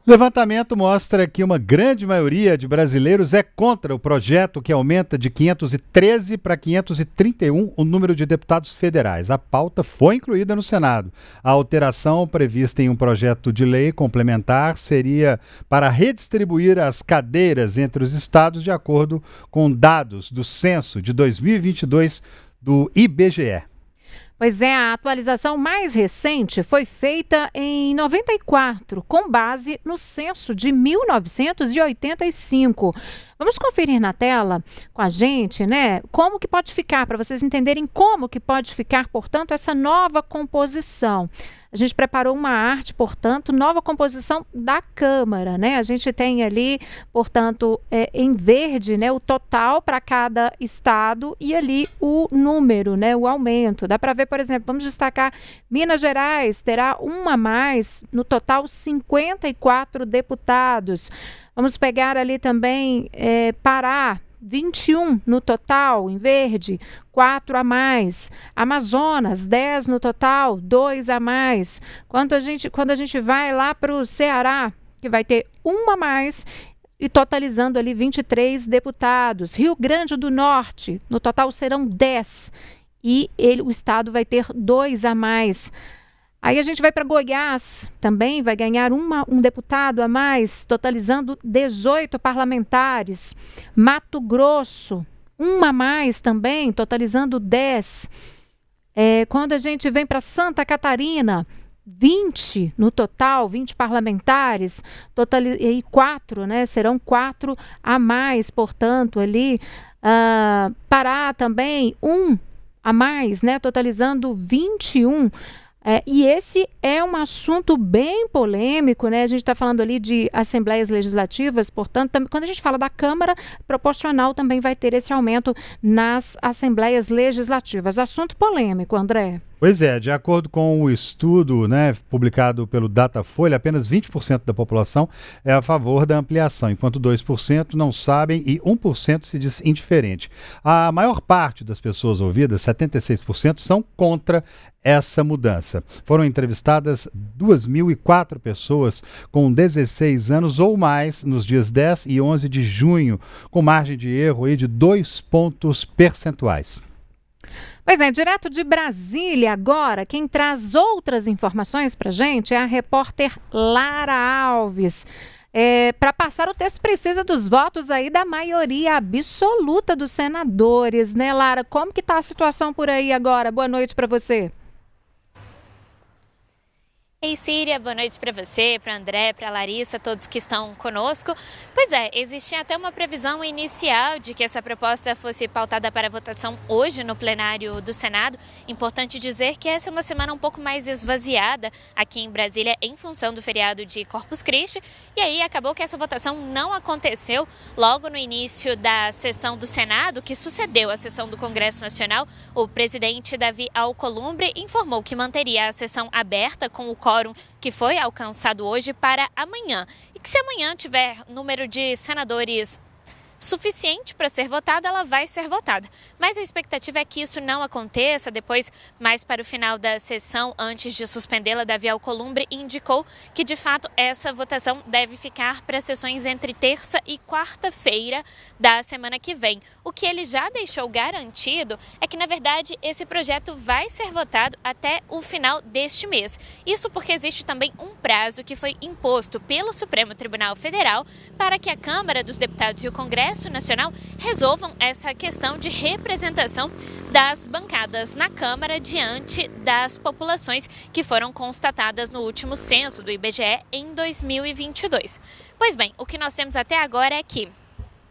Levantamento mostra que uma grande maioria de brasileiros é contra o projeto que aumenta de 513 para 531 o número de deputados federais. A pauta foi incluída no Senado. A alteração prevista em um projeto de lei complementar seria para redistribuir as cadeiras entre os estados de acordo com dados do censo de 2022 do IBGE. Pois é, a atualização mais recente foi feita em 94, com base no censo de 1985. Vamos conferir na tela com a gente, né, como que pode ficar, para vocês entenderem como que pode ficar, portanto, essa nova composição. A gente preparou uma arte, portanto, nova composição da Câmara, né? A gente tem ali, portanto, em verde, né, o total para cada estado e ali o número, né, o aumento. Dá para ver, por exemplo, vamos destacar Minas Gerais, terá uma a mais, no total 54 deputados. Vamos pegar ali também Pará, 21 no total, em verde, 4 a mais. Amazonas, 10 no total, 2 a mais. Quando a gente vai lá para o Ceará, que vai ter uma a mais, e totalizando ali 23 deputados. Rio Grande do Norte, no total serão 10. E o estado vai ter 2 a mais. Aí a gente vai para Goiás, também vai ganhar um deputado a mais, totalizando 18 parlamentares. Mato Grosso, uma a mais também, totalizando 10. Quando a gente vem para Santa Catarina, 20 no total, 20 parlamentares, e 4, né? Serão 4 a mais, portanto, ali. Pará também, 1 a mais, né? Totalizando 21. E esse é um assunto bem polêmico, né? A gente está falando ali de assembleias legislativas, portanto, quando a gente fala da Câmara, proporcional também vai ter esse aumento nas assembleias legislativas. Assunto polêmico, André. Pois é, de acordo com o estudo, né, publicado pelo Datafolha, apenas 20% da população é a favor da ampliação, enquanto 2% não sabem e 1% se diz indiferente. A maior parte das pessoas ouvidas, 76%, são contra essa mudança. Foram entrevistadas 2.004 pessoas com 16 anos ou mais nos dias 10 e 11 de junho, com margem de erro aí de 2 pontos percentuais. Pois é, direto de Brasília agora, quem traz outras informações para a gente é a repórter Lara Alves. Para passar o texto precisa dos votos aí da maioria absoluta dos senadores, né, Lara? Como que está a situação por aí agora? Boa noite para você. Ei, Síria, boa noite para você, para André, para Larissa, todos que estão conosco. Pois é, existia até uma previsão inicial de que essa proposta fosse pautada para votação hoje no plenário do Senado. Importante dizer que essa é uma semana um pouco mais esvaziada aqui em Brasília em função do feriado de Corpus Christi. E aí acabou que essa votação não aconteceu logo no início da sessão do Senado, que sucedeu à sessão do Congresso Nacional. O presidente Davi Alcolumbre informou que manteria a sessão aberta com o quórum que foi alcançado hoje para amanhã. E que se amanhã tiver número de senadores suficiente para ser votada, ela vai ser votada. Mas a expectativa é que isso não aconteça. Depois, mais para o final da sessão, antes de suspendê-la, Davi Alcolumbre indicou que, de fato, essa votação deve ficar para sessões entre terça e quarta-feira da semana que vem. O que ele já deixou garantido é que, na verdade, esse projeto vai ser votado até o final deste mês. Isso porque existe também um prazo que foi imposto pelo Supremo Tribunal Federal para que a Câmara dos Deputados e o Congresso Nacional resolvam essa questão de representação das bancadas na Câmara diante das populações que foram constatadas no último censo do IBGE em 2022. Pois bem, o que nós temos até agora é que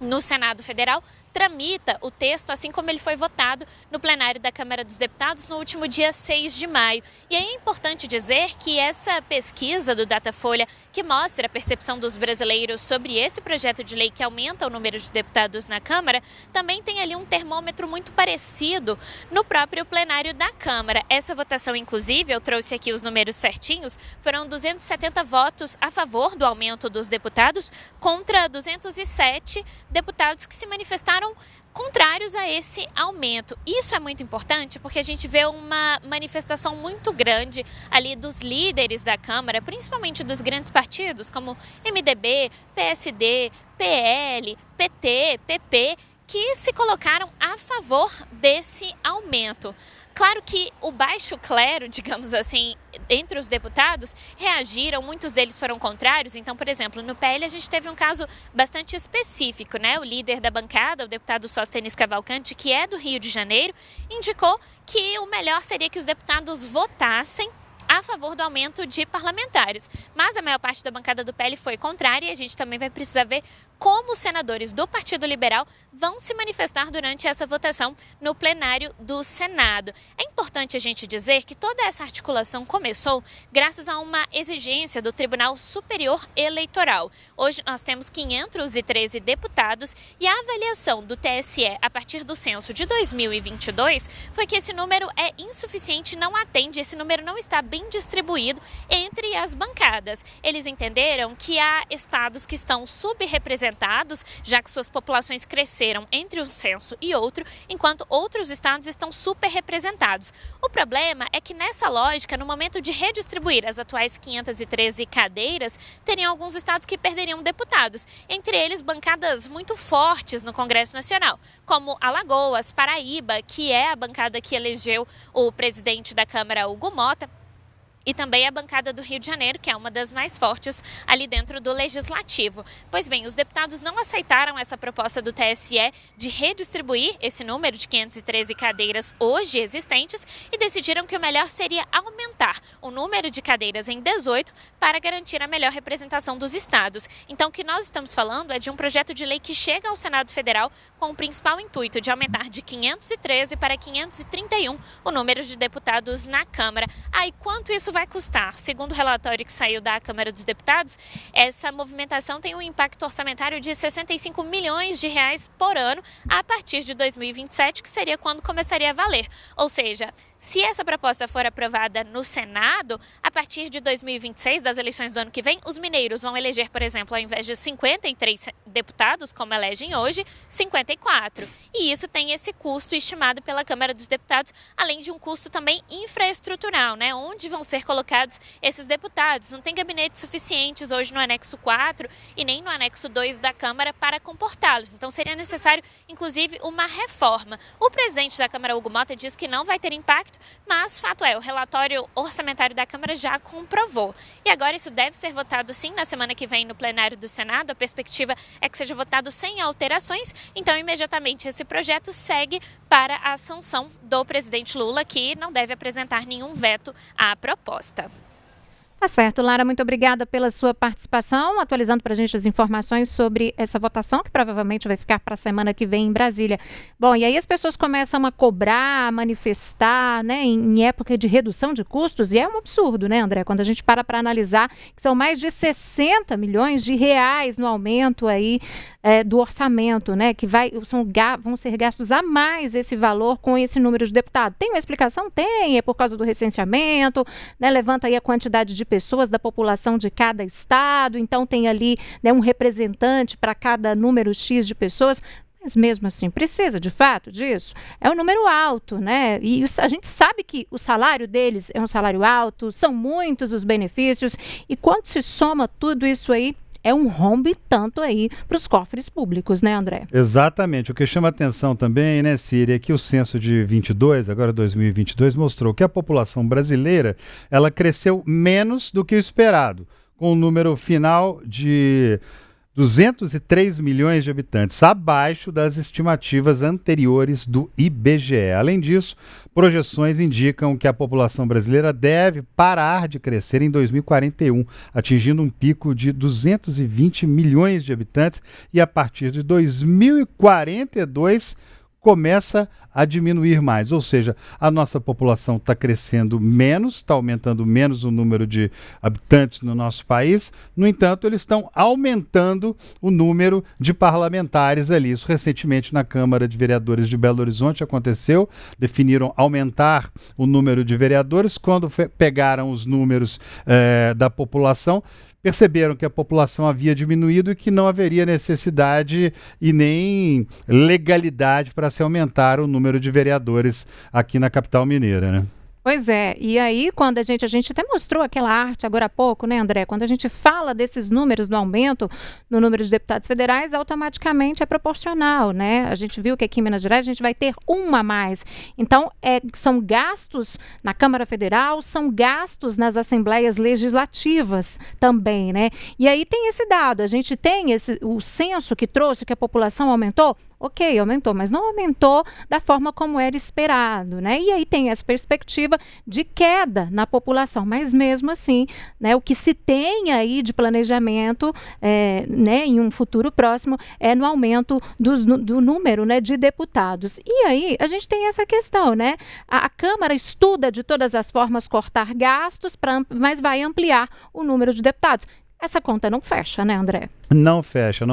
no Senado Federal tramita o texto assim como ele foi votado no plenário da Câmara dos Deputados no último dia 6 de maio. E aí é importante dizer que essa pesquisa do Datafolha, que mostra a percepção dos brasileiros sobre esse projeto de lei que aumenta o número de deputados na Câmara, também tem ali um termômetro muito parecido no próprio plenário da Câmara. Essa votação, inclusive, eu trouxe aqui os números certinhos, foram 270 votos a favor do aumento dos deputados contra 207 deputados que se manifestaram foram contrários a esse aumento. Isso é muito importante porque a gente vê uma manifestação muito grande ali dos líderes da Câmara, principalmente dos grandes partidos como MDB, PSD, PL, PT, PP, que se colocaram a favor desse aumento. Claro que o baixo clero, digamos assim, entre os deputados, reagiram, muitos deles foram contrários. Então, por exemplo, no PL a gente teve um caso bastante específico, né? O líder da bancada, o deputado Sóstenes Cavalcante, que é do Rio de Janeiro, indicou que o melhor seria que os deputados votassem a favor do aumento de parlamentares. Mas a maior parte da bancada do PL foi contrária e a gente também vai precisar ver como os senadores do Partido Liberal vão se manifestar durante essa votação no plenário do Senado. É importante a gente dizer que toda essa articulação começou graças a uma exigência do Tribunal Superior Eleitoral. Hoje nós temos 513 deputados e a avaliação do TSE a partir do censo de 2022 foi que esse número é insuficiente, não atende, esse número não está bem distribuído entre as bancadas. Eles entenderam que há estados que estão subrepresentados, já que suas populações cresceram entre um censo e outro, enquanto outros estados estão superrepresentados. O problema é que nessa lógica, no momento de redistribuir as atuais 513 cadeiras, teriam alguns estados que perderiam deputados, entre eles bancadas muito fortes no Congresso Nacional, como Alagoas, Paraíba, que é a bancada que elegeu o presidente da Câmara, Hugo Mota, e também a bancada do Rio de Janeiro, que é uma das mais fortes ali dentro do Legislativo. Pois bem, os deputados não aceitaram essa proposta do TSE de redistribuir esse número de 513 cadeiras hoje existentes e decidiram que o melhor seria aumentar o número de cadeiras em 18 para garantir a melhor representação dos estados. Então, o que nós estamos falando é de um projeto de lei que chega ao Senado Federal com o principal intuito de aumentar de 513 para 531 o número de deputados na Câmara. E quanto isso vai custar? Segundo o relatório que saiu da Câmara dos Deputados, essa movimentação tem um impacto orçamentário de 65 milhões de reais por ano a partir de 2027, que seria quando começaria a valer. Ou seja, se essa proposta for aprovada no Senado, a partir de 2026, das eleições do ano que vem, os mineiros vão eleger, por exemplo, ao invés de 53 deputados, como elegem hoje, 54. E isso tem esse custo estimado pela Câmara dos Deputados, além de um custo também infraestrutural, né? Onde vão ser colocados esses deputados? Não tem gabinetes suficientes hoje no anexo 4 e nem no anexo 2 da Câmara para comportá-los. Então seria necessário, inclusive, uma reforma. O presidente da Câmara, Hugo Mota, diz que não vai ter impacto, mas fato é, o relatório orçamentário da Câmara já comprovou. E agora isso deve ser votado sim na semana que vem no plenário do Senado. A perspectiva é que seja votado sem alterações, então imediatamente esse projeto segue para a sanção do presidente Lula, que não deve apresentar nenhum veto à proposta. Tá certo, Lara, muito obrigada pela sua participação, atualizando para a gente as informações sobre essa votação, que provavelmente vai ficar para a semana que vem em Brasília. Bom, e aí as pessoas começam a cobrar, a manifestar, né, em época de redução de custos, e é um absurdo, né, André? Quando a gente para analisar que são mais de 60 milhões de reais no aumento aí do orçamento, né, que vão ser gastos a mais esse valor com esse número de deputados. Tem uma explicação? Tem, é por causa do recenseamento, né, levanta aí a quantidade de pessoas da população de cada estado, então tem ali, né, um representante para cada número X de pessoas, mas mesmo assim precisa de fato disso? É um número alto, né? E a gente sabe que o salário deles é um salário alto, são muitos os benefícios, e quando se soma tudo isso aí, é um rombo e tanto aí para os cofres públicos, né, André? Exatamente. O que chama atenção também, né, Ciri, é que o censo de 22, agora 2022, mostrou que a população brasileira, ela cresceu menos do que o esperado, com um número final de 203 milhões de habitantes, abaixo das estimativas anteriores do IBGE. Além disso, projeções indicam que a população brasileira deve parar de crescer em 2041, atingindo um pico de 220 milhões de habitantes, e a partir de 2042 começa a diminuir mais, ou seja, a nossa população está crescendo menos, está aumentando menos o número de habitantes no nosso país, no entanto, eles estão aumentando o número de parlamentares ali. Isso recentemente na Câmara de Vereadores de Belo Horizonte aconteceu, definiram aumentar o número de vereadores, quando pegaram os números da população, perceberam que a população havia diminuído e que não haveria necessidade e nem legalidade para se aumentar o número de vereadores aqui na capital mineira, né? Pois é, e aí quando a gente até mostrou aquela arte agora há pouco, né, André? Quando a gente fala desses números do aumento no número de deputados federais, automaticamente é proporcional, né? A gente viu que aqui em Minas Gerais a gente vai ter uma a mais. Então, são gastos na Câmara Federal, são gastos nas assembleias legislativas também, né? E aí tem esse dado, a gente tem o censo que trouxe que a população aumentou. Ok, aumentou, mas não aumentou da forma como era esperado, né? E aí tem essa perspectiva de queda na população, mas mesmo assim, né, o que se tem aí de planejamento, né, em um futuro próximo, é no aumento do número, né, de deputados. E aí a gente tem essa questão, né? A Câmara estuda de todas as formas cortar gastos, mas vai ampliar o número de deputados. Essa conta não fecha, né, André? Não fecha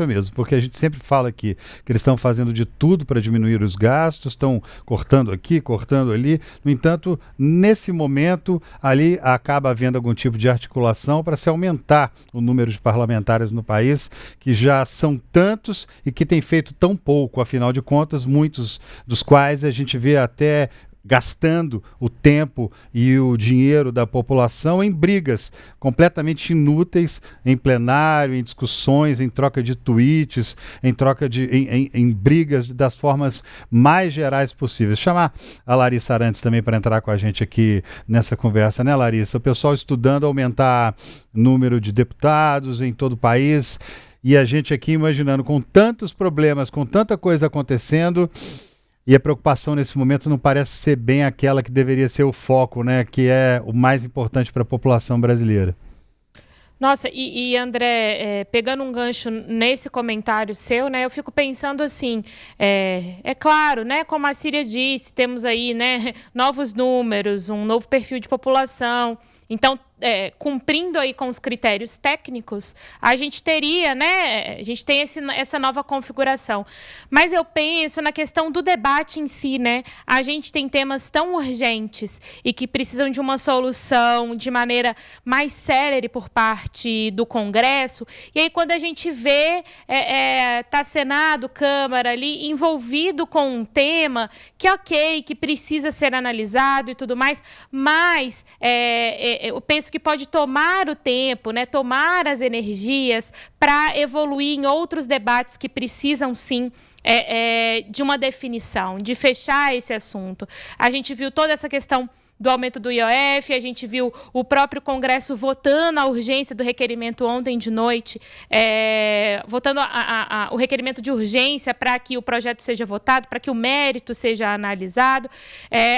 mesmo, porque a gente sempre fala aqui que eles estão fazendo de tudo para diminuir os gastos, estão cortando aqui, cortando ali. No entanto, nesse momento, ali acaba havendo algum tipo de articulação para se aumentar o número de parlamentares no país, que já são tantos e que têm feito tão pouco, afinal de contas, muitos dos quais a gente vê até gastando o tempo e o dinheiro da população em brigas completamente inúteis, em plenário, em discussões, em troca de tweets, em brigas das formas mais gerais possíveis. Chamar a Larissa Arantes também para entrar com a gente aqui nessa conversa, né, Larissa? O pessoal estudando aumentar número de deputados em todo o país e a gente aqui imaginando com tantos problemas, com tanta coisa acontecendo. E a preocupação nesse momento não parece ser bem aquela que deveria ser o foco, né? Que é o mais importante para a população brasileira. Nossa, e André, pegando um gancho nesse comentário seu, né, eu fico pensando assim, é claro, né, como a Síria disse, temos aí, né, novos números, um novo perfil de população. Então, cumprindo aí com os critérios técnicos, a gente teria, né, a gente tem essa nova configuração. Mas eu penso na questão do debate em si, né? A gente tem temas tão urgentes e que precisam de uma solução de maneira mais célere por parte do Congresso. E aí, quando a gente vê tá Senado, Câmara ali envolvido com um tema que que precisa ser analisado e tudo mais, mas eu penso que pode tomar o tempo, né, tomar as energias para evoluir em outros debates que precisam, sim, de uma definição, de fechar esse assunto. A gente viu toda essa questão do aumento do IOF, a gente viu o próprio Congresso votando a urgência do requerimento ontem de noite, votando o requerimento de urgência para que o projeto seja votado, para que o mérito seja analisado.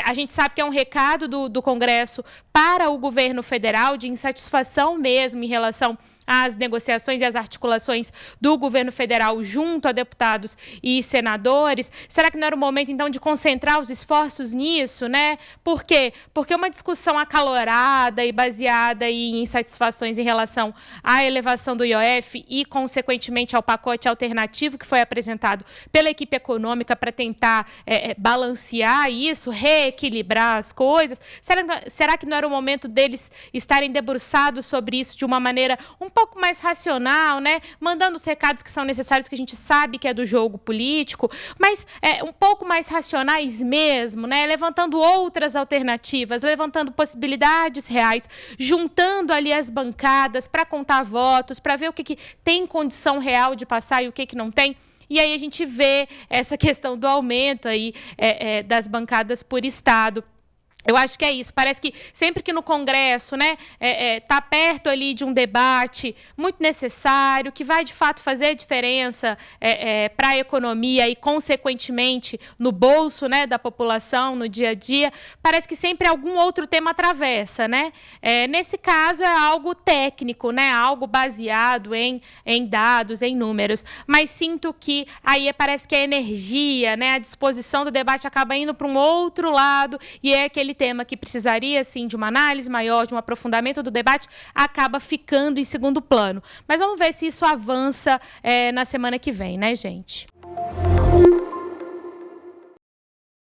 A gente sabe que é um recado do Congresso para o governo federal de insatisfação mesmo em relação às negociações e às articulações do governo federal junto a deputados e senadores. Será que não era o momento, então, de concentrar os esforços nisso, né? Por quê? Porque uma discussão acalorada e baseada em insatisfações em relação à elevação do IOF e, consequentemente, ao pacote alternativo que foi apresentado pela equipe econômica para tentar balancear isso, reequilibrar as coisas. Será que não era o momento deles estarem debruçados sobre isso de uma maneira um pouco mais racional, né? Mandando os recados que são necessários, que a gente sabe que é do jogo político, mas um pouco mais racionais mesmo, né? Levantando outras alternativas, levantando possibilidades reais, juntando ali as bancadas para contar votos, para ver o que tem condição real de passar e o que não tem. E aí a gente vê essa questão do aumento aí, das bancadas por estado. Eu acho que é isso. Parece que sempre que no Congresso, né, tá perto ali de um debate muito necessário, que vai de fato fazer diferença para a economia e, consequentemente, no bolso, né, da população, no dia a dia, parece que sempre algum outro tema atravessa, né? Nesse caso é algo técnico, né, algo baseado em dados, em números. Mas sinto que aí parece que a energia, né, a disposição do debate acaba indo para um outro lado e é aquele tema que precisaria, sim, de uma análise maior, de um aprofundamento do debate, acaba ficando em segundo plano. Mas vamos ver se isso avança na semana que vem, né, gente?